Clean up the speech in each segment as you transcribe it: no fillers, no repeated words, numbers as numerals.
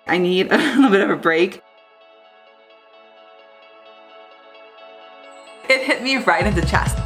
I need a little bit of a break. It hit me right in the chest.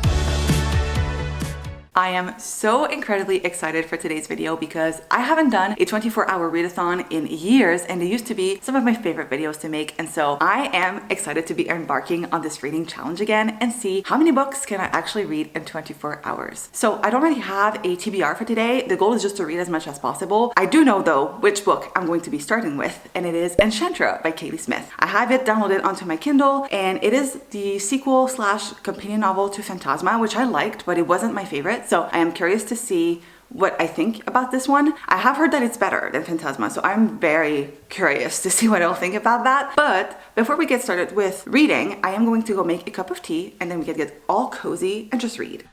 I am so incredibly excited for today's video because I haven't done a 24-hour readathon in years, and they used to be some of my favorite videos to make, and so I am excited to be embarking on this reading challenge again and see how many books can I actually read in 24 hours. So I don't really have a TBR for today. The goal is just to read as much as possible. I do know though which book I'm going to be starting with, and it is Enchantra by Kaylee Smith. I have it downloaded onto my Kindle, and it is the sequel / companion novel to Phantasma, which I liked, but it wasn't my favorite. So I am curious to see what I think about this one. I have heard that it's better than Phantasma, so I'm very curious to see what I'll think about that. But before we get started with reading, I am going to go make a cup of tea, and then we can get all cozy and just read.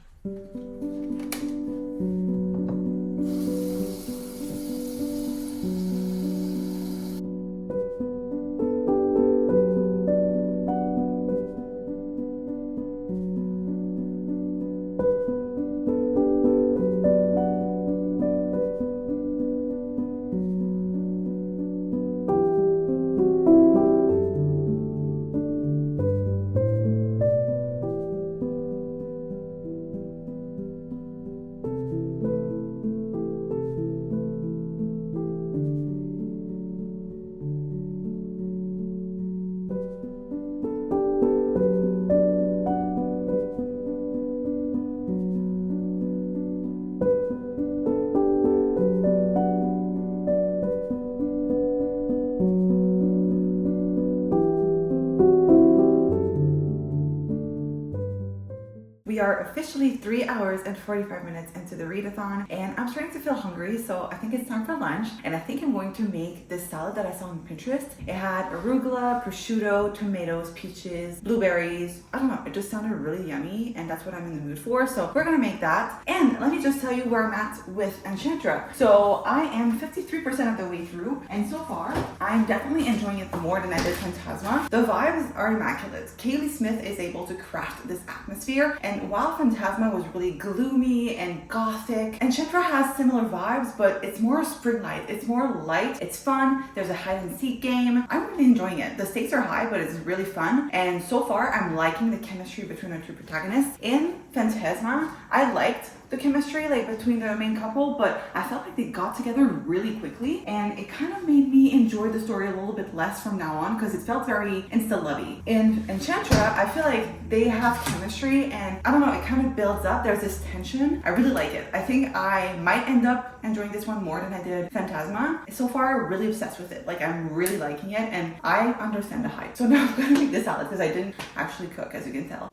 We are officially 3 hours and 45 minutes into the readathon, and I'm starting to feel hungry, so I think it's time for lunch. And I think I'm going to make this salad that I saw on Pinterest. It had arugula, prosciutto, tomatoes, peaches, blueberries. I don't know, it just sounded really yummy, and that's what I'm in the mood for, so we're gonna make that. And let me just tell you where I'm at with Enchantra. So I am 53% of the way through, and so far I'm definitely enjoying it more than I did Phantasma. The vibes are immaculate. Kaylee Smith is able to craft this atmosphere, and while Phantasma was really gloomy and gothic, Enchantra has similar vibes, but it's more spring light. It's more light, it's fun, there's a hide and seek game. I'm really enjoying it. The stakes are high, but it's really fun, and so far I'm liking the chemistry between our two protagonists. In Phantasma, I liked the chemistry between the main couple, but I felt like they got together really quickly, and it kind of made me enjoy the story a little bit less from now on because it felt very insta-lovey. In Enchantra, I feel like they have chemistry, and I don't know, it kind of builds up. There's this tension. I really like it. I think I might end up enjoying this one more than I did Phantasma. So far, I'm really obsessed with it. I'm really liking it, and I understand the hype. So now I'm gonna make this salad because I didn't actually cook, as you can tell.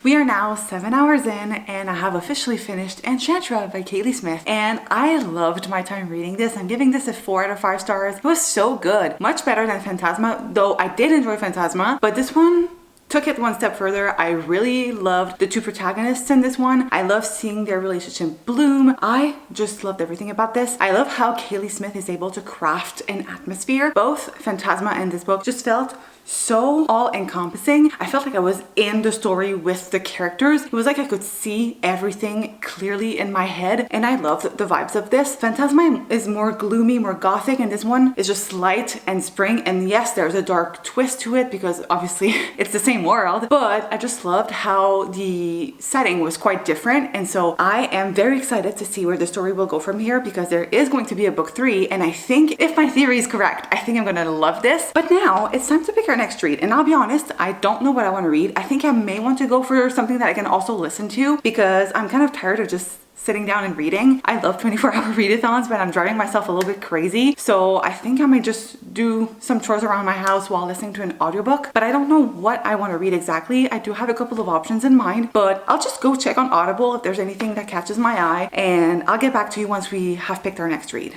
We are now 7 hours in, and I have officially finished Enchantra by Kaylee Smith, and I loved my time reading this. I'm giving this a 4 out of 5 stars. It was so good. Much better than Phantasma, though I did enjoy Phantasma, but this one took it one step further. I really loved the two protagonists in this one. I love seeing their relationship bloom. I just loved everything about this. I love how Kaylee Smith is able to craft an atmosphere. Both Phantasma and this book just felt so all-encompassing. I felt like I was in the story with the characters. It was like I could see everything clearly in my head, and I loved the vibes of this. Phantasma is more gloomy, more gothic, and this one is just light and spring. And yes, there's a dark twist to it because obviously it's the same world, but I just loved how the setting was quite different. And so I am very excited to see where the story will go from here, because there is going to be a book 3, and I think if my theory is correct, I think I'm gonna love this. But now it's time to pick our our next read, and I'll be honest, I don't know what I want to read. I think I may want to go for something that I can also listen to because I'm kind of tired of just sitting down and reading. I love 24-hour readathons, but I'm driving myself a little bit crazy. So I think I might just do some chores around my house while listening to an audiobook, but I don't know what I want to read exactly. I do have a couple of options in mind, but I'll just go check on Audible if there's anything that catches my eye, and I'll get back to you once we have picked our next read.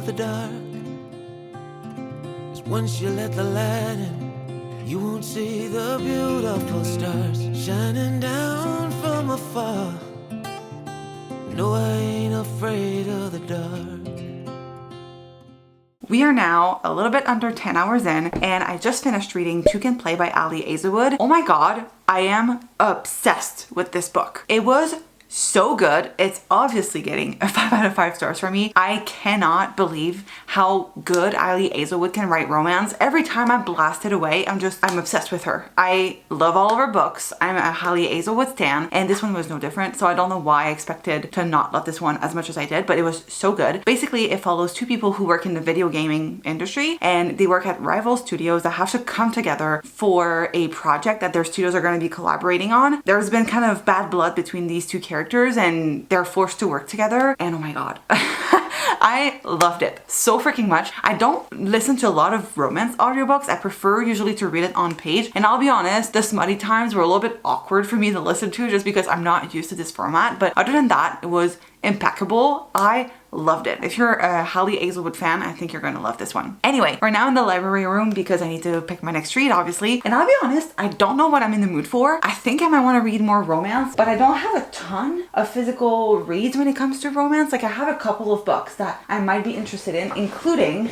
The dark, 'cause once you let the light in, you won't see the beautiful stars shining down from afar. No, I ain't afraid of the dark. We are now a little bit under 10 hours in, and I just finished reading Two Can Play by Ali Azawood. Oh my god, I am obsessed with this book. It was so good. It's obviously getting a 5 out of 5 stars for me. I cannot believe how good Ali Azawood can write romance. Every time I blast it away, I'm obsessed with her. I love all of her books. I'm a Ali Azawood stan, and this one was no different. So I don't know why I expected to not love this one as much as I did, but it was so good. Basically, it follows two people who work in the video gaming industry, and they work at rival studios that have to come together for a project that their studios are going to be collaborating on. There's been kind of bad blood between these two characters, and they're forced to work together, and oh my god. I loved it so freaking much. I don't listen to a lot of romance audiobooks. I prefer usually to read it on page, and I'll be honest, the smutty times were a little bit awkward for me to listen to just because I'm not used to this format, but other than that, it was impeccable. I loved it. If you're a Ali Azawood fan, I think you're going to love this one. Anyway, we're now in the library room because I need to pick my next read, obviously. And I'll be honest, I don't know what I'm in the mood for. I think I might want to read more romance, but I don't have a ton of physical reads when it comes to romance. Like, I have a couple of books that I might be interested in, including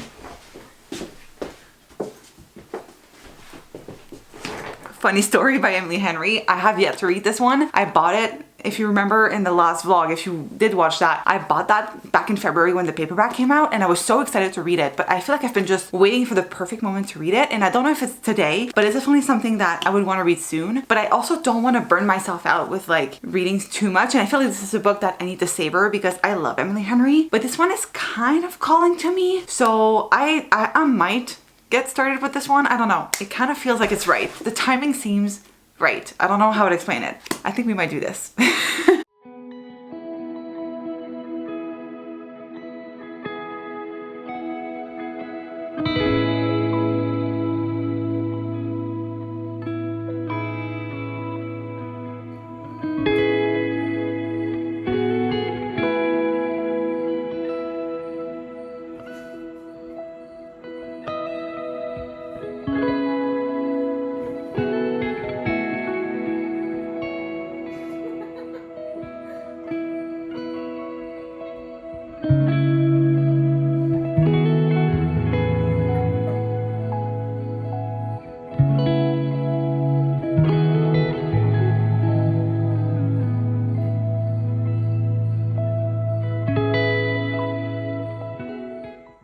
Funny Story by Emily Henry. I have yet to read this one. I bought it, if you remember in the last vlog, if you did watch that, I bought that back in February when the paperback came out, and I was so excited to read it, but I feel like I've been just waiting for the perfect moment to read it, and I don't know if it's today, but it's definitely something that I would want to read soon. But I also don't want to burn myself out with like reading too much, and I feel like this is a book that I need to savor because I love Emily Henry, but this one is kind of calling to me, so I might get started with this one. I don't know. It kind of feels like it's right. The timing seems right. I don't know how to explain it. I think we might do this.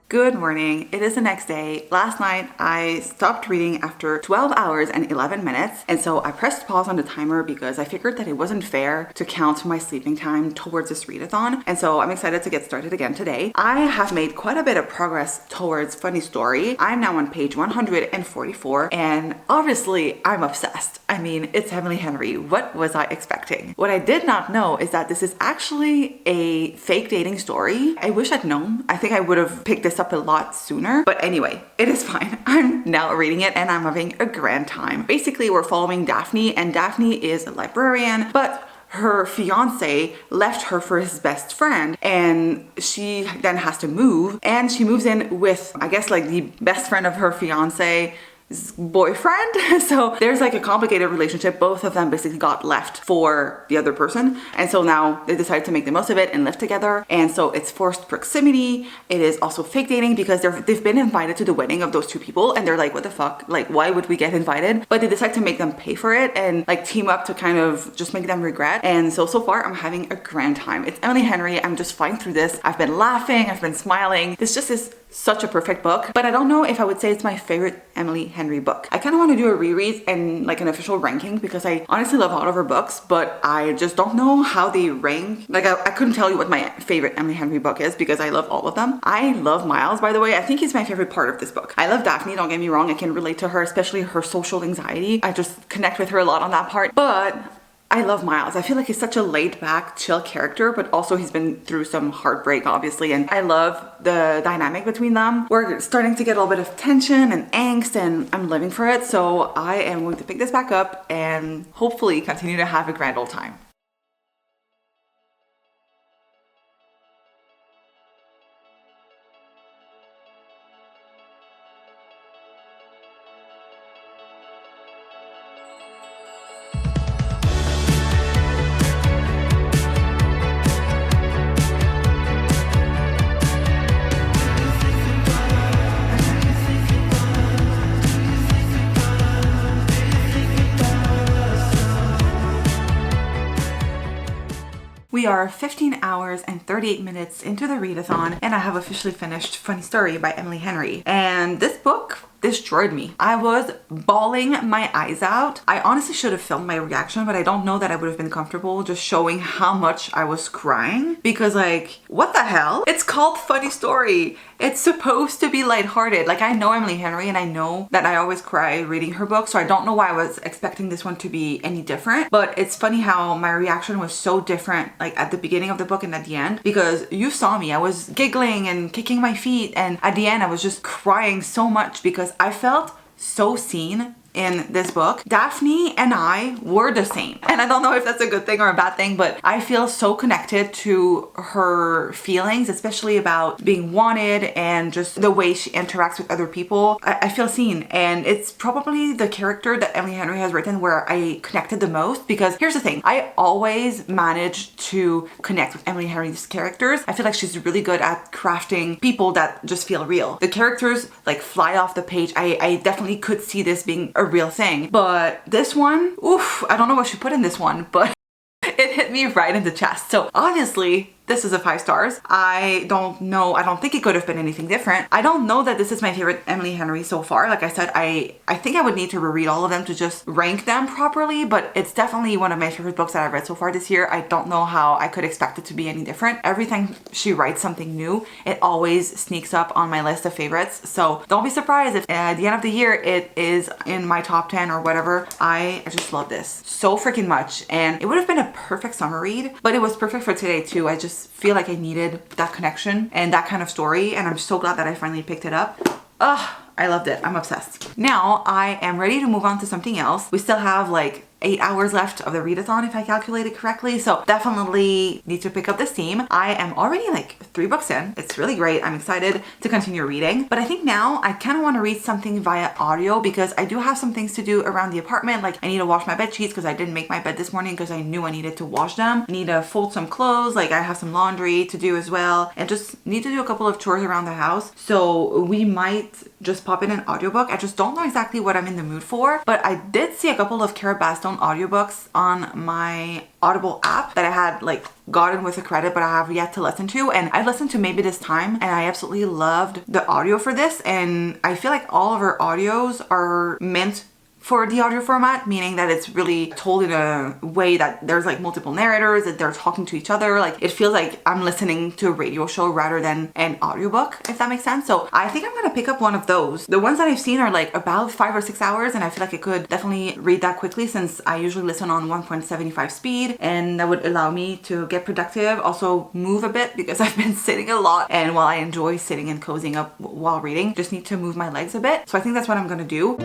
Good morning. It is the next day. Last night I stopped reading after 12 hours and 11 minutes, and so I pressed pause on the timer because I figured that it wasn't fair to count my sleeping time towards this readathon, and so I'm excited to get started again today. I have made quite a bit of progress towards Funny Story. I'm now on page 144, and obviously I'm obsessed. I mean, it's Emily Henry. What was I expecting? What I did not know is that this is actually a fake dating story. I wish I'd known. I think I would have picked this up a lot sooner, but anyway, it is fine. I'm now reading it and I'm having a grand time. Basically, we're following Daphne, and Daphne is a librarian, but her fiance left her for his best friend, and she then has to move, and she moves in with, I guess, like the best friend of her fiance boyfriend. So there's like a complicated relationship. Both of them basically got left for the other person, and so now they decided to make the most of it and live together. And so it's forced proximity. It is also fake dating because they've been invited to the wedding of those two people, and they're like, what the fuck, like why would we get invited? But they decide to make them pay for it and like team up to kind of just make them regret. And so far I'm having a grand time. It's Emily Henry. I'm just flying through this. I've been laughing, I've been smiling. This just is such a perfect book, but I don't know if I would say it's my favorite Emily Henry book. I kind of want to do a reread and like an official ranking because I honestly love all of her books, but I just don't know how they rank. Like I couldn't tell you what my favorite Emily Henry book is because I love all of them. I love Miles, by the way. I think he's my favorite part of this book. I love Daphne, don't get me wrong. I can relate to her, especially her social anxiety. I just connect with her a lot on that part, but I love Miles. I feel like he's such a laid back, chill character, but also he's been through some heartbreak, obviously. And I love the dynamic between them. We're starting to get a little bit of tension and angst, and I'm living for it. So I am going to pick this back up and hopefully continue to have a grand old time. We are 15 hours and 38 minutes into the readathon, and I have officially finished Funny Story by Emily Henry. And this book destroyed me. I was bawling my eyes out. I honestly should have filmed my reaction, but I don't know that I would have been comfortable just showing how much I was crying because like, what the hell? It's called Funny Story. It's supposed to be lighthearted. Like I know Emily Henry and I know that I always cry reading her book, so I don't know why I was expecting this one to be any different, but it's funny how my reaction was so different like at the beginning of the book and at the end, because you saw me, I was giggling and kicking my feet, and at the end I was just crying so much because I felt so seen in this book. Daphne and I were the same. And I don't know if that's a good thing or a bad thing, but I feel so connected to her feelings, especially about being wanted and just the way she interacts with other people. I feel seen, and it's probably the character that Emily Henry has written where I connected the most, because here's the thing, I always manage to connect with Emily Henry's characters. I feel like she's really good at crafting people that just feel real. The characters like fly off the page. I definitely could see this being a real thing, but this one, oof, I don't know what she put in this one, but it hit me right in the chest. So obviously this is a 5 stars. I don't know. I don't think it could have been anything different. I don't know that this is my favorite Emily Henry so far. Like I said, I think I would need to reread all of them to just rank them properly, but it's definitely one of my favorite books that I've read so far this year. I don't know how I could expect it to be any different. Every time she writes something new, it always sneaks up on my list of favorites. So don't be surprised if at the end of the year it is in my top 10 or whatever. I just love this so freaking much, and it would have been a perfect summer read, but it was perfect for today too. I just feel like I needed that connection and that kind of story, and I'm so glad that I finally picked it up. Ugh, I loved it. I'm obsessed. Now I am ready to move on to something else. We still have like 8 hours left of the readathon if I calculated correctly, so definitely need to pick up this theme. I am already like 3 books in. It's really great. I'm excited to continue reading, but I think now I kind of want to read something via audio because I do have some things to do around the apartment. Like I need to wash my bed sheets because I didn't make my bed this morning because I knew I needed to wash them. I need to fold some clothes, like I have some laundry to do as well, and just need to do a couple of chores around the house. So we might just pop in an audiobook. I just don't know exactly what I'm in the mood for, but I did see a couple of Cara Bastone audiobooks on my Audible app that I had like gotten with a credit, but I have yet to listen to, and I listened to Maybe This Time, and I absolutely loved the audio for this. And I feel like all of her audios are meant for the audio format, meaning that it's really told in a way that there's like multiple narrators, that they're talking to each other. Like it feels like I'm listening to a radio show rather than an audiobook, if that makes sense. So I think I'm gonna pick up one of those. The ones that I've seen are like about 5 or 6 hours, and I feel like I could definitely read that quickly since I usually listen on 1.75 speed, and that would allow me to get productive, also move a bit because I've been sitting a lot, and while I enjoy sitting and cozying up while reading, just need to move my legs a bit. So I think that's what I'm gonna do.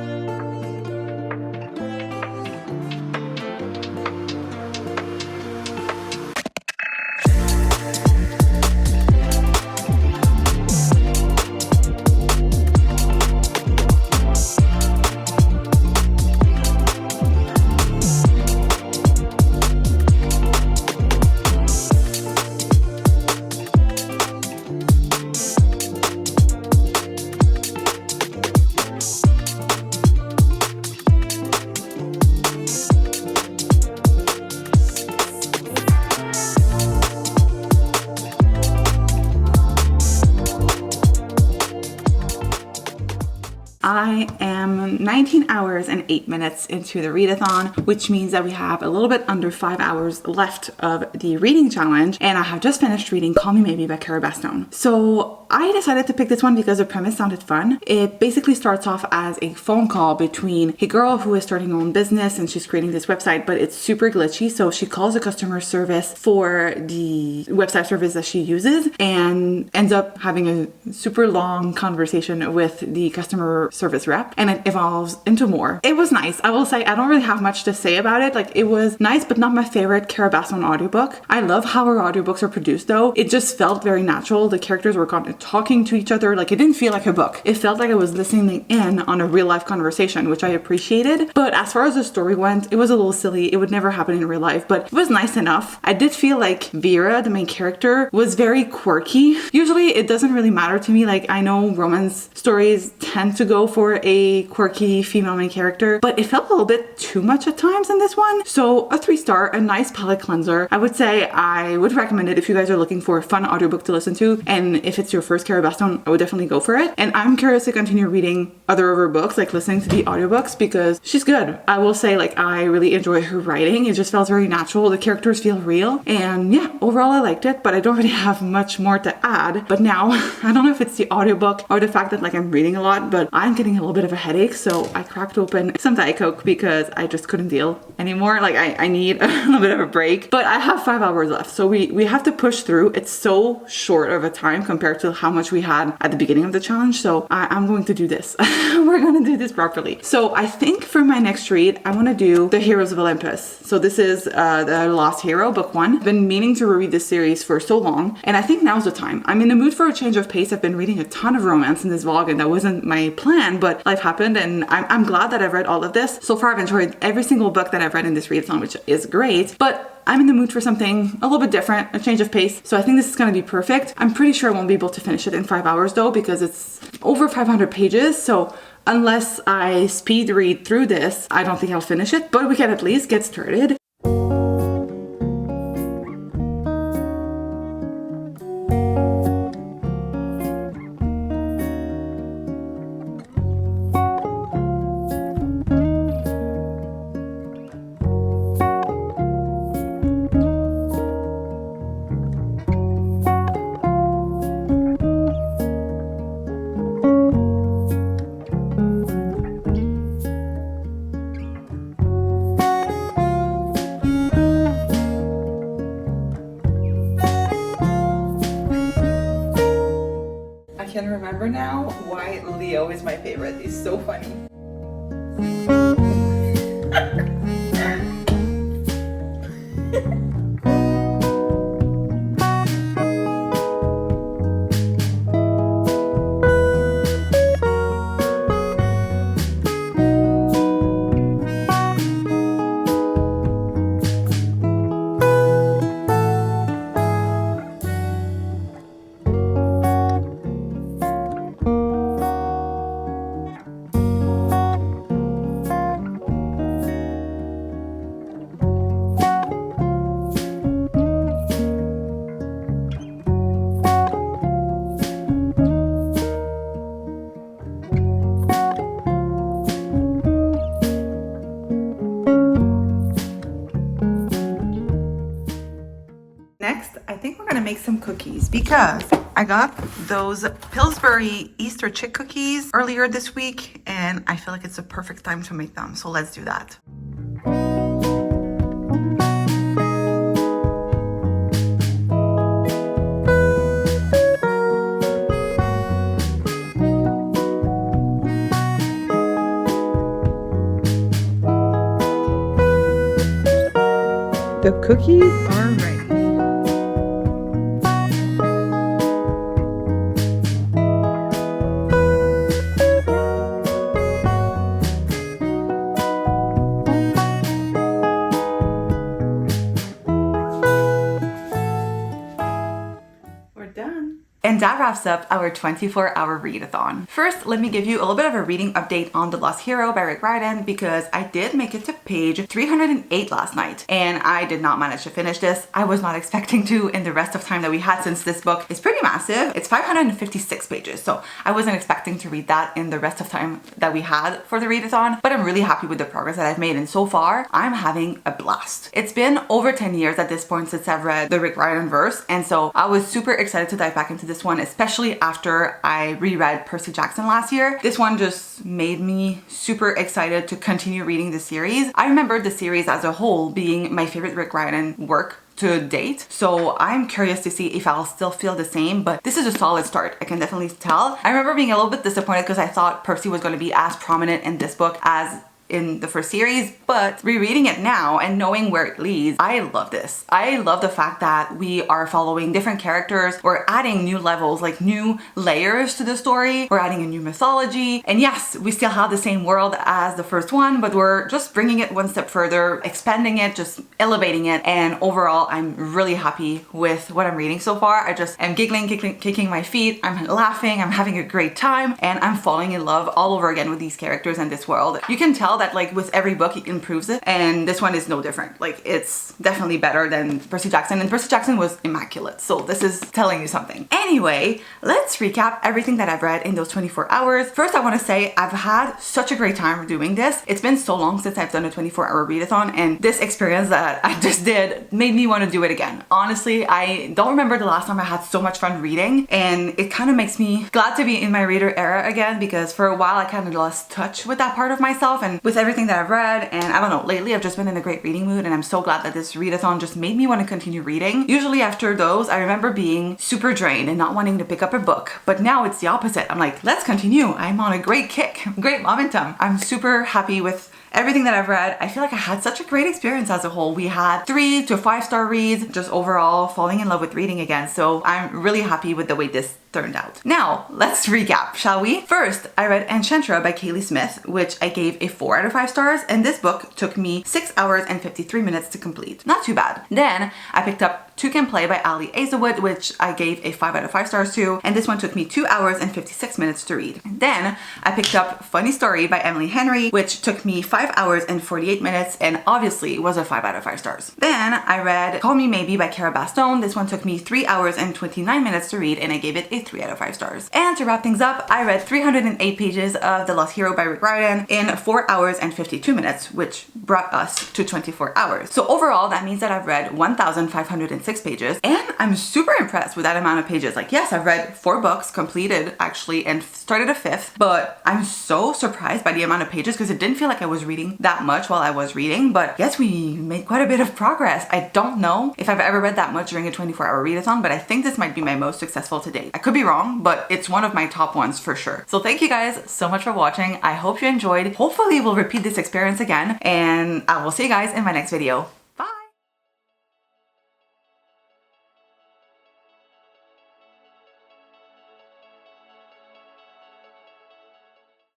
am 19 hours and 8 minutes into the readathon, which means that we have a little bit under 5 hours left of the reading challenge, and I have just finished reading Call Me Maybe by Readathon. So I decided to pick this one because the premise sounded fun. It basically starts off as a phone call between a girl who is starting her own business and she's creating this website, but it's super glitchy. So she calls the customer service for the website service that she uses and ends up having a super long conversation with the customer service rep, and it evolves into more. It was nice. I will say I don't really have much to say about it. Like, it was nice, but not my favorite Readathon audiobook. I love how her audiobooks are produced though. It just felt very natural. The characters were kind of talking to each other. Like, it didn't feel like a book. It felt like I was listening in on a real life conversation, which I appreciated. But as far as the story went, it was a little silly. It would never happen in real life, but it was nice enough. I did feel like Vera, the main character, was very quirky. Usually it doesn't really matter to me. Like, I know romance stories tend to go for a quirky female main character, but it felt a little bit too much at times in this one. So a 3-star, a nice palate cleanser. I would say I would recommend it if you guys are looking for a fun audiobook to listen to, and if it's your first Readathon, I would definitely go for it. And I'm curious to continue reading other of her books, like listening to the audiobooks, because she's good. I will say, like, I really enjoy her writing. It just feels very natural. The characters feel real, and yeah, overall I liked it, but I don't really have much more to add. But now I don't know if it's the audiobook or the fact that, like, I'm reading a lot, but I'm getting a little bit of a headache, so I cracked open some Diet Coke because I just couldn't deal anymore. Like, I need a little bit of a break, but I have 5 hours left, so we have to push through. It's so short of a time compared to how much we had at the beginning of the challenge, so I'm going to do this. We're gonna do this properly. So I think for my next read, I want to do The Heroes of Olympus. So this is The Lost Hero, book 1. I've been meaning to reread this series for so long, and I think now's the time. I'm in the mood for a change of pace. I've been reading a ton of romance in this vlog, and that wasn't my plan, but life happened, and I'm glad that I've read all of this. So far, I've enjoyed every single book that I've read in this readathon, which is great, but I'm in the mood for something a little bit different, a change of pace. So I think this is gonna be perfect. I'm pretty sure I won't be able to finish it in 5 hours though, because it's over 500 pages. So unless I speed read through this, I don't think I'll finish it, but we can at least get started. I can remember now why Leo is my favorite. He's so funny. Next, I think we're gonna make some cookies because I got those Pillsbury Easter chick cookies earlier this week, and I feel like it's a perfect time to make them. So let's do that. The cookies are ready. And that wraps up our 24-hour readathon. First, let me give you a little bit of a reading update on The Lost Hero by Rick Riordan because I did make it to page 308 last night and I did not manage to finish this. I was not expecting to in the rest of time that we had since this book is pretty massive. It's 556 pages, so I wasn't expecting to read that in the rest of time that we had for the readathon, but I'm really happy with the progress that I've made, and so far I'm having a blast. It's been over 10 years at this point since I've read the Rick Riordan verse, and so I was super excited to dive back into this one, especially after I reread Percy Jackson last year. This one just made me super excited to continue reading the series. I remember the series as a whole being my favorite Rick Riordan work to date, so I'm curious to see if I'll still feel the same, but this is a solid start. I can definitely tell. I remember being a little bit disappointed because I thought Percy was going to be as prominent in this book as in the first series, but rereading it now and knowing where it leads, I love this. I love the fact that we are following different characters. We're adding new levels, like new layers to the story. We're adding a new mythology. And yes, we still have the same world as the first one, but we're just bringing it one step further, expanding it, just elevating it. And overall, I'm really happy with what I'm reading so far. I just am giggling, kicking my feet. I'm laughing. I'm having a great time. And I'm falling in love all over again with these characters and this world. You can tell that like with every book it improves it, and this one is no different. Like it's definitely better than Percy Jackson, and Percy Jackson was immaculate, so this is telling you something. Anyway, let's recap everything that I've read in those 24 hours. First, I want to say I've had such a great time doing this. It's been so long since I've done a 24-hour readathon, and this experience that I just did made me want to do it again. Honestly, I don't remember the last time I had so much fun reading, and it kind of makes me glad to be in my reader era again, because for a while I kind of lost touch with that part of myself and with everything that I've read. And I don't know, lately I've just been in a great reading mood, and I'm so glad that this readathon just made me want to continue reading. Usually after those, I remember being super drained and not wanting to pick up a book, but now it's the opposite. I'm like, let's continue. I'm on a great kick, great momentum. I'm super happy with everything that I've read. I feel like I had such a great experience as a whole. We had 3 to 5-star reads, just overall falling in love with reading again. So I'm really happy with the way this turned out. Now, let's recap, shall we? First, I read Enchantra by Kaylee Smith, which I gave a 4 out of 5 stars, and this book took me 6 hours and 53 minutes to complete. Not too bad. Then, I picked up Two Can Play by Ali Azawood, which I gave a 5 out of 5 stars to, and this one took me 2 hours and 56 minutes to read. Then, I picked up Funny Story by Emily Henry, which took me 5 hours and 48 minutes, and obviously was a 5 out of 5 stars. Then, I read Call Me Maybe by Cara Bastone. This one took me 3 hours and 29 minutes to read, and I gave it a 3 out of 5 stars. And to wrap things up, I read 308 pages of The Lost Hero by Rick Riordan in 4 hours and 52 minutes, which brought us to 24 hours. So overall, that means that I've read 1,506 pages, and I'm super impressed with that amount of pages. Like, yes, I've read 4 books, completed actually, and started a 5th, but I'm so surprised by the amount of pages because it didn't feel like I was reading that much while I was reading, but yes, we made quite a bit of progress. I don't know if I've ever read that much during a 24-hour readathon, but I think this might be my most successful to date. I could be wrong, but it's one of my top ones for sure. So thank you guys so much for watching. I hope you enjoyed. Hopefully we'll repeat this experience again, and I will see you guys in my next video.